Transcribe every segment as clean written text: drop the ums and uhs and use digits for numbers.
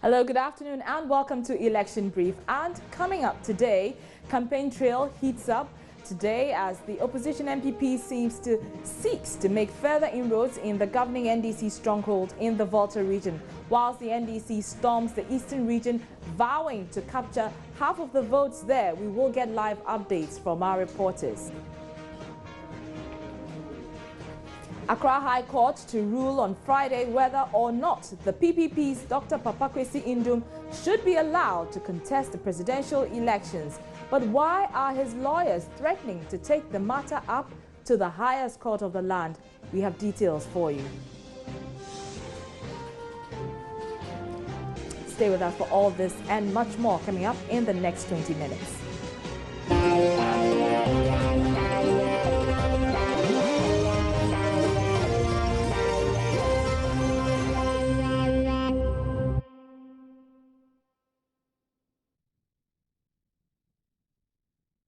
Hello, good afternoon and welcome to Election Brief. And coming up today, campaign trail heats up today as the opposition MPP seeks to make further inroads in the governing NDC stronghold in the Volta region, whilst the NDC storms the eastern region, vowing to capture half of the votes there. We will get live updates from our reporters. Accra High Court to rule on Friday whether or not the PPP's Dr. Papakwesi Nduom should be allowed to contest the presidential elections. But why are his lawyers threatening to take the matter up to the highest court of the land? We have details for you. Stay with us for all this and much more coming up in the next 20 minutes.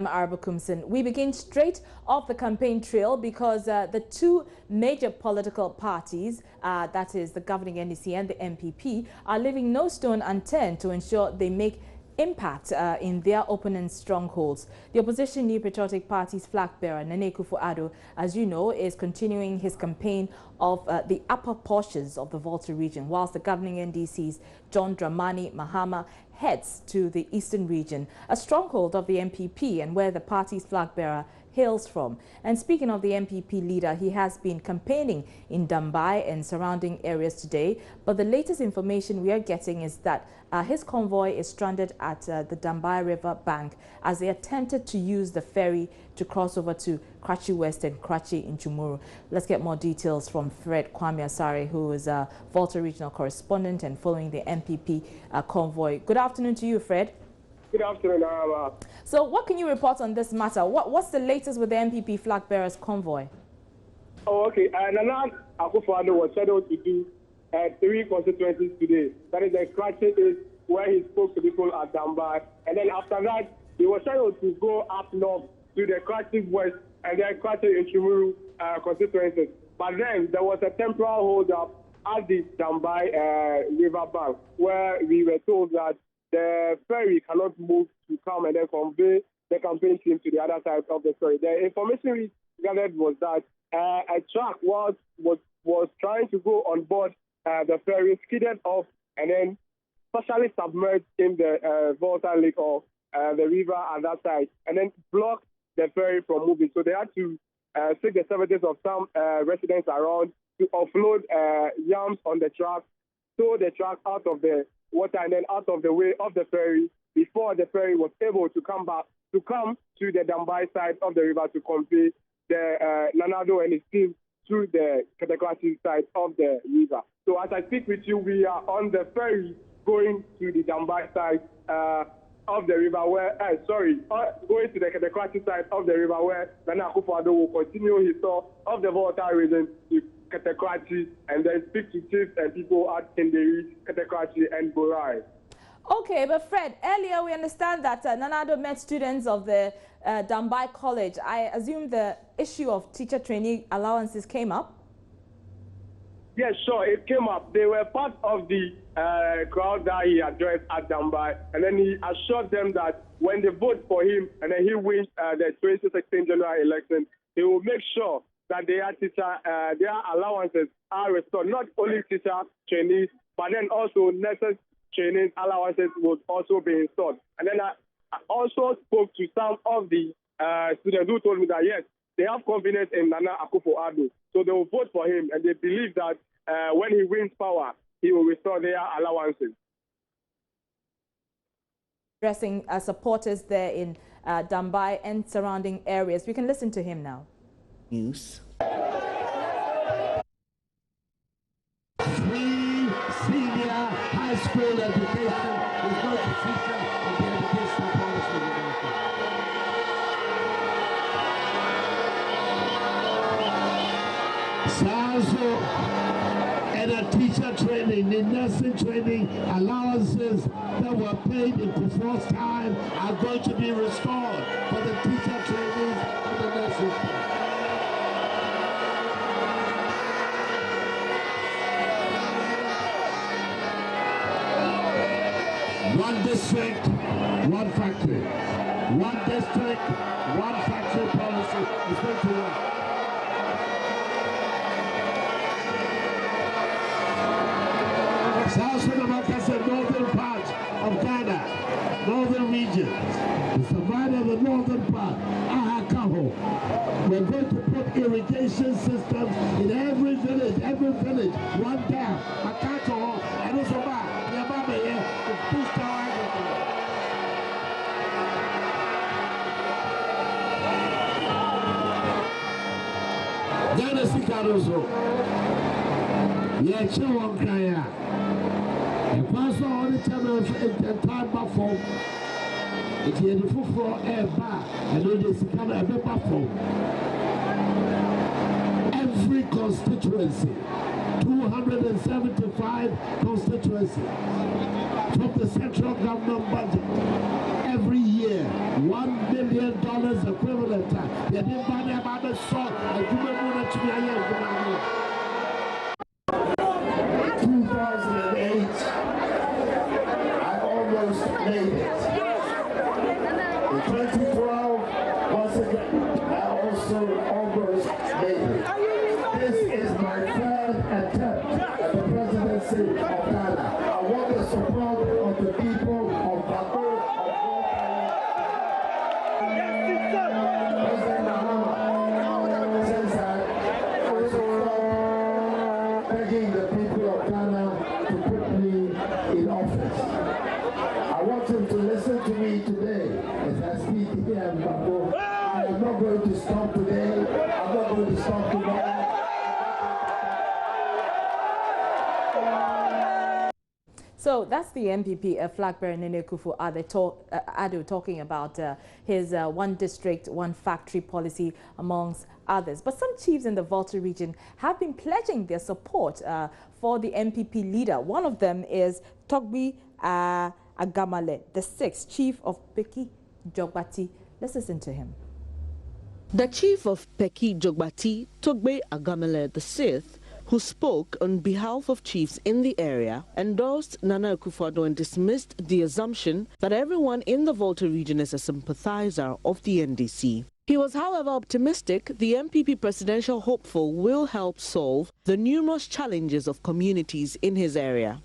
Arabakumson. We begin straight off the campaign trail because the two major political parties, that is the governing NDC and the MPP, are leaving no stone unturned to ensure they make impact in their opponents' strongholds. The opposition New Patriotic Party's flag bearer, Nana Akufo-Addo, as you know, is continuing his campaign of the upper portions of the Volta region, whilst the governing NDC's John Dramani Mahama heads to the eastern region, a stronghold of the MPP and where the party's flag bearer hails from. And speaking of the MPP leader, he has been campaigning in Dambai and surrounding areas today. But the latest information we are getting is that his convoy is stranded at the Dambai River bank as they attempted to use the ferry to cross over to Krachi West and Krachi in Chumuru. Let's get more details from Fred Kwame Asare, who is a Volta regional correspondent and following the MPP convoy. Good afternoon to you, Fred. Good afternoon, So what can you report on this matter? What's the latest with the MPP flag bearers convoy? Oh, okay. Nana Akufo-Addo was scheduled to do 3 constituencies today. That is the Krachi is where he spoke to people at Dambai. And then after that, he was scheduled to go up north to the Krachi West and then Krachi and Chumuru constituencies. But then there was a temporal hold-up at the Dambai river bank where we were told that the ferry cannot move to come and then convey the campaign team to the other side of the ferry. The information we gathered was that a truck was trying to go on board the ferry, skidded off, and then partially submerged in the Volta Lake or the river at that side, and then blocked the ferry from moving. So they had to seek the services of some residents around to offload yams on the truck, tow the truck out of the water and then out of the way of the ferry before the ferry was able to come to the Dambai side of the river to convey the Nanado and his team to the Katakwasi side of the river. So as I speak with you, we are on the ferry going to the Dambai side of the river where, going to the Katakwasi side of the river where Nana Akufo-Addo will continue his tour of the Volta region to Katakwasi and then speak to chiefs and people at Kenderi, Katakwasi and Borai. Okay, but Fred, earlier we understand that Nanado met students of the Dambai College. I assume the issue of teacher trainee allowances came up? Yes, sure, it came up. They were part of the crowd that he addressed at Dambai, and then he assured them that when they vote for him and then he wins the 2016 general election, he will make sure that their allowances are restored. Not only teacher trainees, but then also nurses trainees allowances will also be installed. And then I also spoke to some of the students who told me that yes, they have confidence in Nana Akufo-Addo, so they will vote for him, and they believe that when he wins power, he will restore their allowances. Addressing supporters there in Dambai and surrounding areas. We can listen to him now. News. Free senior high school education is going to feature in the educational policy of the nation. And a teacher training, the nursing training allowances that were paid into forced time are going to be restored for the teacher trainees and the nurses. One district, one factory. One district, one factory policy is going to work. South Africa is the northern part of Ghana, northern regions. The survival of the northern part, Ahakaho. We're going to put irrigation systems in every village, one dam, Makato, and Usoba, Yababa, the boost our agriculture. Ghana Sikaroso. Yeah, Chawon Kaya. A person on the time of time before. If you had a full air bar, and then there's a kind of a buffer. Every constituency, 275 constituencies, from the central government budget, every year, $1 million equivalent. They didn't buy them by the sword, and you remember to be a year. 2008, I almost made it. In 2012, once again, I also almost made it. This is my third attempt at the presidency of Ghana. I want the support of the people of Bako, President Mahama says that I should stop begging the people of Ghana to put me in office. I want him to listen to me today as I speak here in Bako. I am not going to stop today. I'm not going to stop tomorrow. So that's the MPP flag bearer Nene Akufo-Addo talking about his one district, one factory policy amongst others. But some chiefs in the Volta region have been pledging their support for the MPP leader. One of them is Togbe Agamale, the 6th chief of Peki Jogbati. Let's listen to him. The chief of Peki Jogbati, Togbe Agamale, the 6th, who spoke on behalf of chiefs in the area, endorsed Nana Akufo-Addo and dismissed the assumption that everyone in the Volta region is a sympathizer of the NDC. He was, however, optimistic the MPP presidential hopeful will help solve the numerous challenges of communities in his area.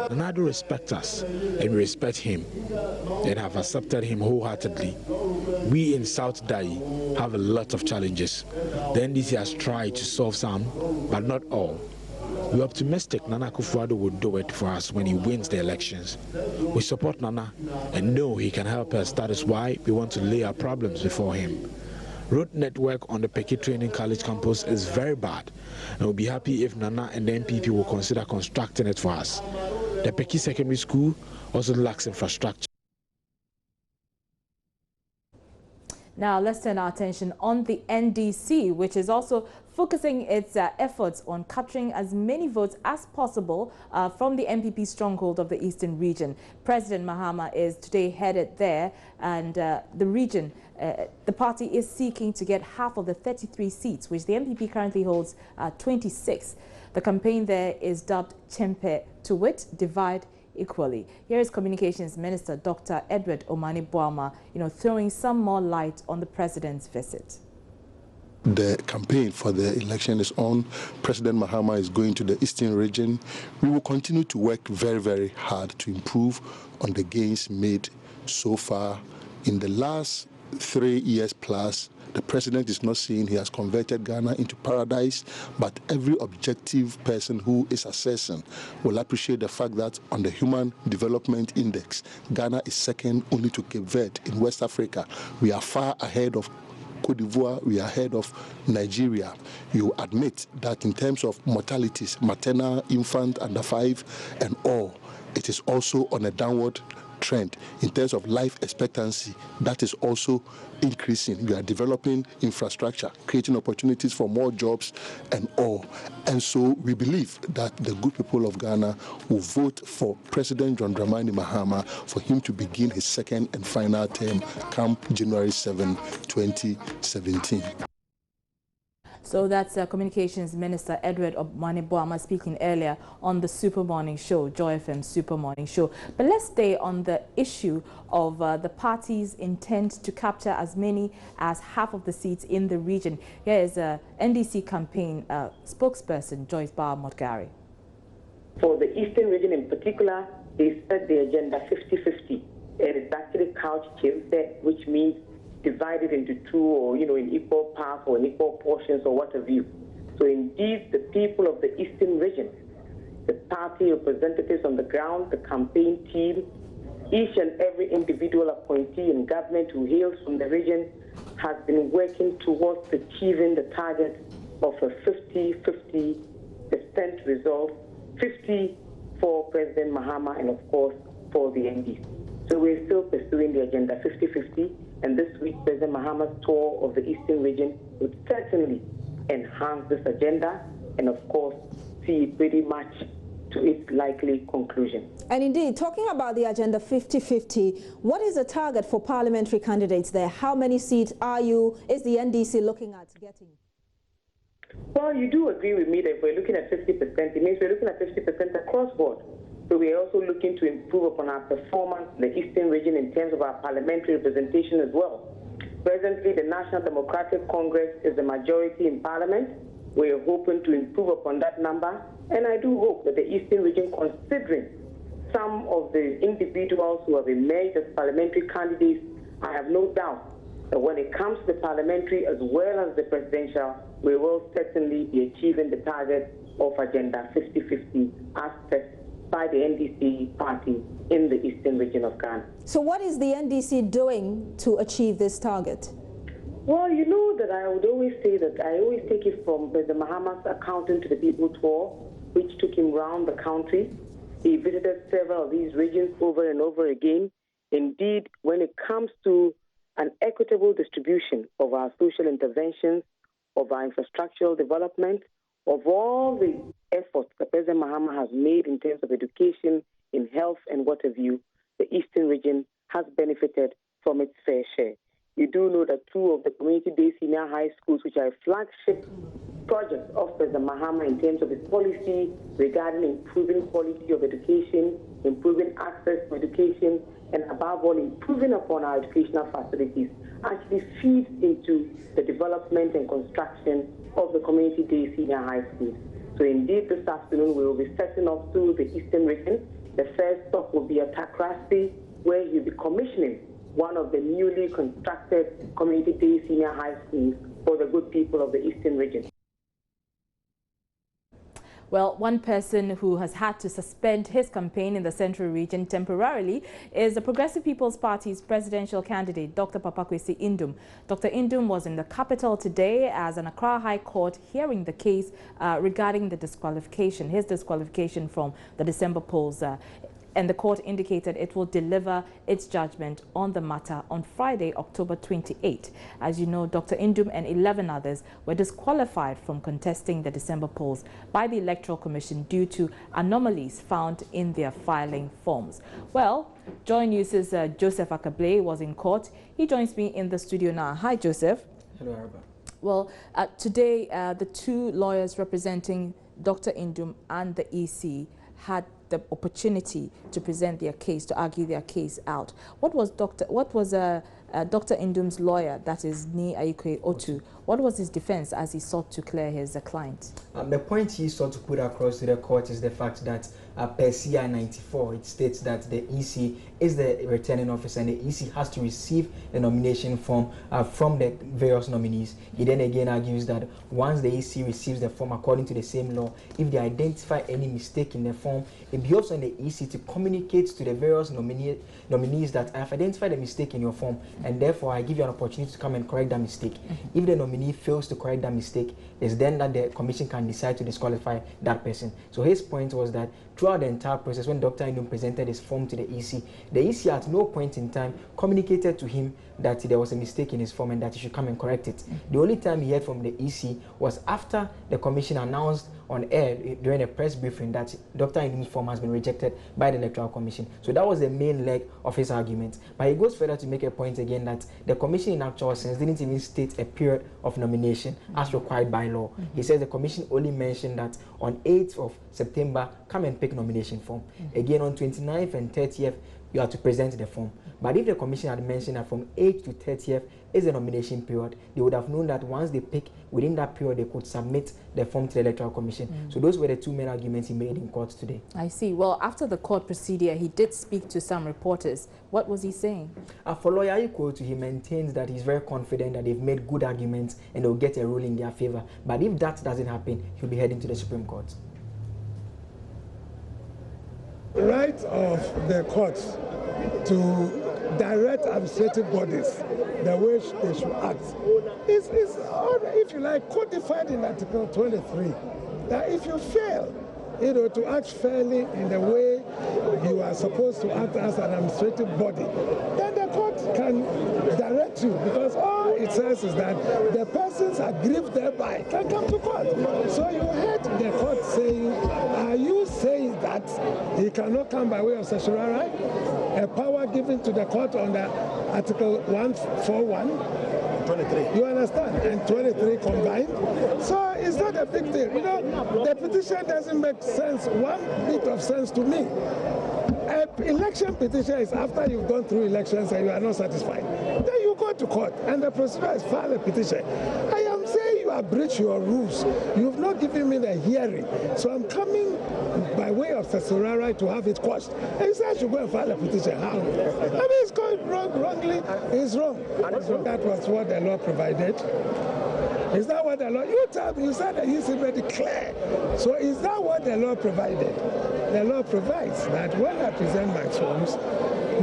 Nadu respects us and we respect him and have accepted him wholeheartedly. We in South Dai have a lot of challenges. The NDC has tried to solve some, but not all. We're optimistic Nana Akufo-Addo will do it for us when he wins the elections. We support Nana and know he can help us. That is why we want to lay our problems before him. Road network on the Peki Training College campus is very bad, and we'll be happy if Nana and the MPP will consider constructing it for us. The Peki Secondary School also lacks infrastructure. Now let's turn our attention on the NDC, which is also focusing its efforts on capturing as many votes as possible from the MPP stronghold of the Eastern region. President Mahama is today headed there, and the region, the party is seeking to get half of the 33 seats, which the MPP currently holds 26. The campaign there is dubbed Chempe, to wit, divide equally. Here is Communications Minister Dr. Edward Omani-Boama, throwing some more light on the president's visit. The campaign for the election is on. President Mahama is going to the Eastern region. We will continue to work very, very hard to improve on the gains made so far. In the last 3 years plus, the president is not saying he has converted Ghana into paradise, but every objective person who is assessing will appreciate the fact that on the Human Development Index, Ghana is second only to Cape Verde in West Africa. We are far ahead of Cote d'Ivoire, we are ahead of Nigeria. You admit that in terms of mortalities, maternal, infant, under 5, and all, it is also on a downward trend in terms of life expectancy. That is also increasing. We are developing infrastructure, creating opportunities for more jobs and all. And so we believe that the good people of Ghana will vote for President John Dramani Mahama for him to begin his second and final term come January 7, 2017. So that's Communications Minister Edward Omani-Boama speaking earlier on the Super Morning Show, Joy FM Super Morning Show. But let's stay on the issue of the party's intent to capture as many as half of the seats in the region. Here is NDC campaign spokesperson Joyce Barr-Motgari. For the Eastern region in particular, they set the agenda 50-50. It is actually couched which means divided into two, or in equal parts or in equal portions or what have you. So indeed, the people of the Eastern region, the party representatives on the ground, the campaign team, each and every individual appointee in government who hails from the region has been working towards achieving the target of a 50-50% result, 50 for President Mahama and of course for the NDC. So we're still pursuing the agenda 50-50. And this week, President Mahama's tour of the Eastern region would certainly enhance this agenda and, of course, see it pretty much to its likely conclusion. And indeed, talking about the agenda 50-50, what is the target for parliamentary candidates there? How many seats is the NDC looking at getting? Well, you do agree with me that if we're looking at 50%, it means we're looking at 50% across board. So we are also looking to improve upon our performance in the Eastern region in terms of our parliamentary representation as well. Presently, the National Democratic Congress is the majority in Parliament. We are hoping to improve upon that number. And I do hope that the Eastern region, considering some of the individuals who have emerged as parliamentary candidates, I have no doubt that when it comes to the parliamentary as well as the presidential, we will certainly be achieving the target of agenda 50-50 as set by the NDC party in the Eastern region of Ghana. So what is the NDC doing to achieve this target? Well, you know that I would always say that I always take it from President Mahama's Accountant to the People tour, which took him around the country. He visited several of these regions over and over again. Indeed, when it comes to an equitable distribution of our social interventions, of our infrastructural development, of all the efforts that President Mahama has made in terms of education, in health, and what have you, the Eastern region has benefited from its fair share. You do know that two of the community-day senior high schools, which are a flagship project of President Mahama in terms of his policy regarding improving quality of education, improving access to education, and above all, improving upon our educational facilities, actually feeds into the development and construction of the community-day senior high schools. So indeed, this afternoon we will be setting off to the Eastern region. The first stop will be at Takrasi, where he'll be commissioning one of the newly constructed community-day senior high schools for the good people of the Eastern region. Well, one person who has had to suspend his campaign in the Central region temporarily is the Progressive People's Party's presidential candidate, Dr. Papakwesi Nduom. Dr. Nduom was in the capital today as an Accra High Court hearing the case regarding the disqualification, his disqualification from the December polls. And the court indicated it will deliver its judgment on the matter on Friday, October 28. As you know, Dr. Nduom and 11 others were disqualified from contesting the December polls by the Electoral Commission due to anomalies found in their filing forms. Well, Joy News's Joseph Akable was in court. He joins me in the studio now. Hi, Joseph. Hello, Arba. Well, today, the two lawyers representing Dr. Nduom and the EC had the opportunity to present their case, to argue their case out. What was Dr. Nduom's lawyer, that is Ni Ayikwe Otu, what was his defense as he sought to clear his client? The point he sought to put across to the court is the fact that per CI 94, it states that the EC is the returning officer and the EC has to receive the nomination form from the various nominees. He then again argues that once the EC receives the form according to the same law, if they identify any mistake in the form, it behoves on the EC to communicate to the various nominees that I have identified a mistake in your form, and therefore I give you an opportunity to come and correct that mistake. If the nominee fails to correct that mistake, it's then that the commission can decide to disqualify that person. So his point was that throughout the entire process, when Dr. Nduom presented his form to the EC at no point in time communicated to him that there was a mistake in his form and that he should come and correct it. The only time he heard from the EC was after the commission announced on air during a press briefing that Dr. Nduom's form has been rejected by the Electoral Commission. So that was the main leg of his argument. But he goes further to make a point again that the commission in actual sense didn't even state a period of nomination as required by law. He says the commission only mentioned that on 8th of September, come and pick nomination form. Again, on 29th and 30th, you have to present the form. But if the commission had mentioned that from 8th to 30th is the nomination period, they would have known that once they pick within that period, they could submit the form to the Electoral Commission. So those were the two main arguments he made in court today. I see. Well, after the court procedure, he did speak to some reporters. What was he saying? For lawyer Iko, he maintains that he's very confident that they've made good arguments and they'll get a ruling in their favor. But if that doesn't happen, he'll be heading to the Supreme Court. Right of the courts to direct administrative bodies the way they should act is, if you like, codified in Article 23, that if you fail, to act fairly in the way you are supposed to act as an administrative body, then the court can direct you, because all it says is that the persons aggrieved thereby can come to court. So you heard the court saying, are you saying that he cannot come by way of certiorari, a power given to the court under Article 141? 23. You understand? And 23 combined. So it's not a big deal. The petition doesn't make sense, one bit of sense to me. An election petition is after you've gone through elections and you are not satisfied. Then you go to court and the procedure is file a petition. I am saying you have breached your rules. You've not given me the hearing. So I'm coming by way of certiorari to have it quashed. And you say I should go and file a petition. How? I mean, it's going wrongly. It's wrong. That was what the law provided. Is that what the law? You tell me, you said that it's very clear. So is that what the law provided? The law provides that when I present my forms,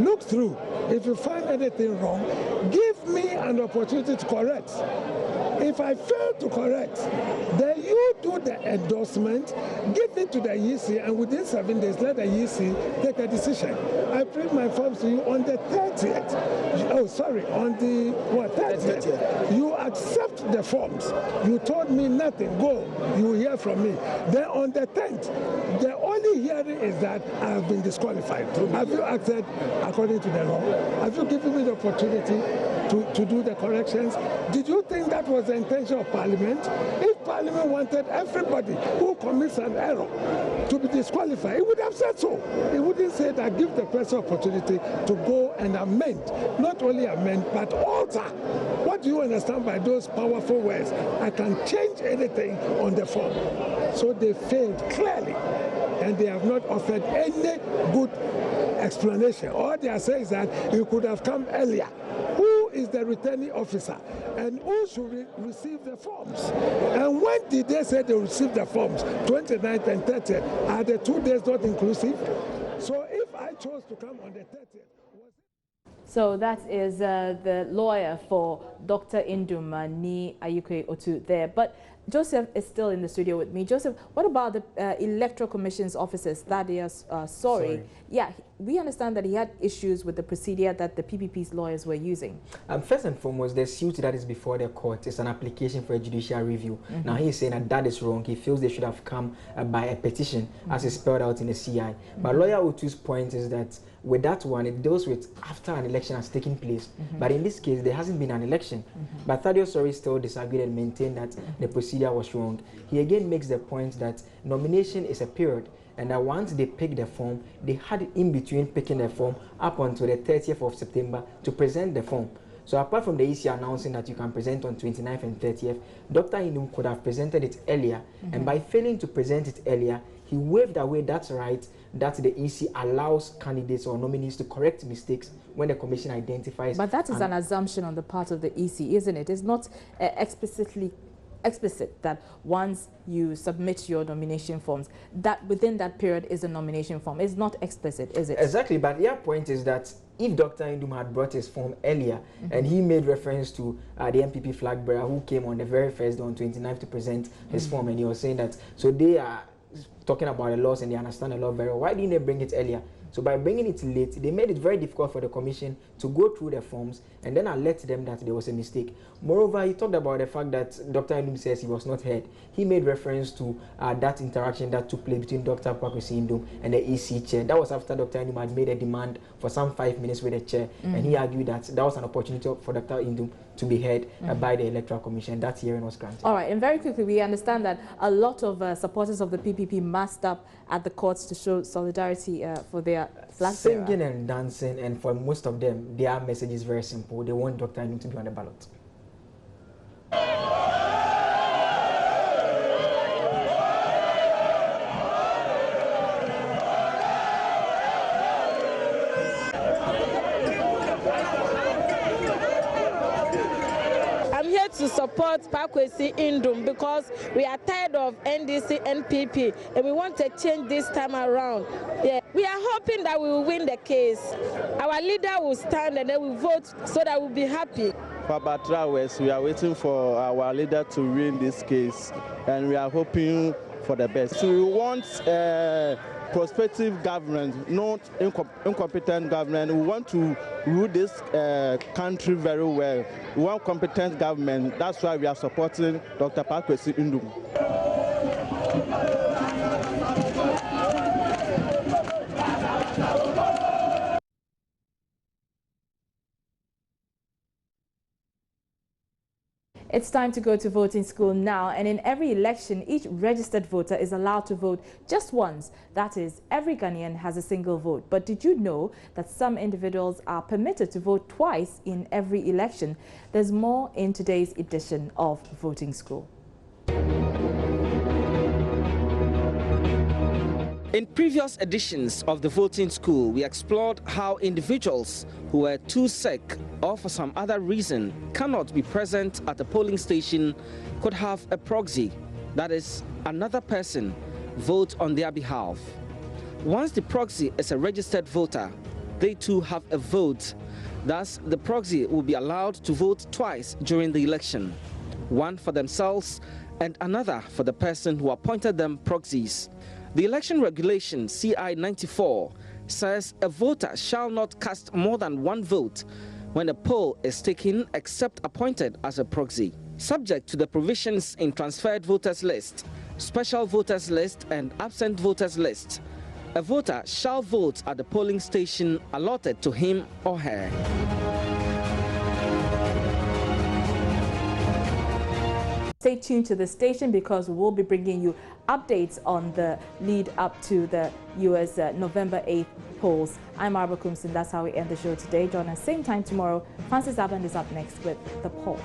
look through. If you find anything wrong, give me an opportunity to correct. If I fail to correct, then you do the endorsement, give it to the EC, and within 7 days, let the EC take a decision. I print my forms to you on the 30th. Oh, sorry, on the what, 30th. You accept the forms. You told me nothing. Go. You will hear from me. Then on the 10th, the only hearing is that I have been disqualified. Have you acted according to the law? Have you given me the opportunity to do the corrections? Did you think that was the intention of Parliament? If Parliament wanted everybody who commits an error to be disqualified, it would have said so. It wouldn't say that give the person opportunity to go and amend. Not only amend, but alter. What do you understand by those powerful words? I can change anything on the form. So they failed clearly, and they have not offered any good explanation. All they are saying is that you could have come earlier. Who is the returning officer? And who should receive the forms? And when did they say they received the forms? 29th and 30th. Are the 2 days not inclusive? So if I chose to come on the 30th... So that is the lawyer for Dr. Nduom, Ni Ayukwe Otu there. But Joseph is still in the studio with me. Joseph, what about the Electoral Commission's officers? Thaddeus Sorry. Yeah, we understand that he had issues with the procedure that the PPP's lawyers were using. First and foremost, the suit that is before the court is an application for a judicial review. Now, he is saying that that is wrong. He feels they should have come by a petition, as is spelled out in the CI. But lawyer Otu's point is that with that one, it deals with after an election has taken place. But in this case, there hasn't been an election. But Thaddeus Sorry still disagreed and maintained that the procedure was wrong. He again makes the point that nomination is a period, and that once they pick the form, they had in between picking the form up until the 30th of September to present the form. So apart from the EC announcing that you can present on 29th and 30th, Dr. Nduom could have presented it earlier, and by failing to present it earlier, he waived away that right that the EC allows candidates or nominees to correct mistakes when the commission identifies. But that is an assumption on the part of the EC, isn't it? It's not explicitly explicit that once you submit your nomination forms, that within that period is a nomination form. It's not explicit, is it? Exactly, but their point is that if Dr. Nduom had brought his form earlier, and he made reference to the MPP flag bearer who came on the very first day on 29th to present his form, and he was saying that, so they are talking about the laws and they understand the law very well. Why didn't they bring it earlier? So by bringing it late, they made it very difficult for the commission to go through the forms and then alert them that there was a mistake. Moreover, he talked about the fact that Dr. Nduom says he was not heard. He made reference to that interaction that took place between Dr. Kwakwesi Nduom and the EC chair. That was after Dr. Nduom had made a demand for some 5 minutes with the chair, and he argued that that was an opportunity for Dr. Nduom to be heard by the Electoral Commission. That hearing was granted. All right, and very quickly, we understand that a lot of supporters of the PPP massed up at the courts to show solidarity for their flag bearer. Singing and dancing, and for most of them, their message is very simple. They want Dr. Nduom to be on the ballot. To support Kwakwesi Nduom because we are tired of NDC, NPP, and we want a change this time around. Yeah, we are hoping that we will win the case. Our leader will stand and then we vote so that we'll be happy. For Batra West, we are waiting for our leader to win this case, and we are hoping for the best. So we want prospective government, not incompetent government. We want to rule this country very well. We want competent government. That's why we are supporting Dr. Kwakwesi Nduom. It's time to go to voting school now, and in every election, each registered voter is allowed to vote just once. That is, every Ghanaian has a single vote. But did you know that some individuals are permitted to vote twice in every election? There's more in today's edition of Voting School. In previous editions of the Voting School, we explored how individuals who were too sick or for some other reason cannot be present at a polling station could have a proxy, that is, another person, vote on their behalf. Once the proxy is a registered voter, they too have a vote. Thus, the proxy will be allowed to vote twice during the election, one for themselves and another for the person who appointed them proxies. The election regulation CI 94 says a voter shall not cast more than one vote when a poll is taken except appointed as a proxy. Subject to the provisions in transferred voters list, special voters list and absent voters list, a voter shall vote at the polling station allotted to him or her. Stay tuned to the station because we'll be bringing you updates on the lead up to the US November 8th polls. I'm Arbor Kumsin. That's how we end the show today. Join us same time tomorrow. Francis Aband is up next with the polls.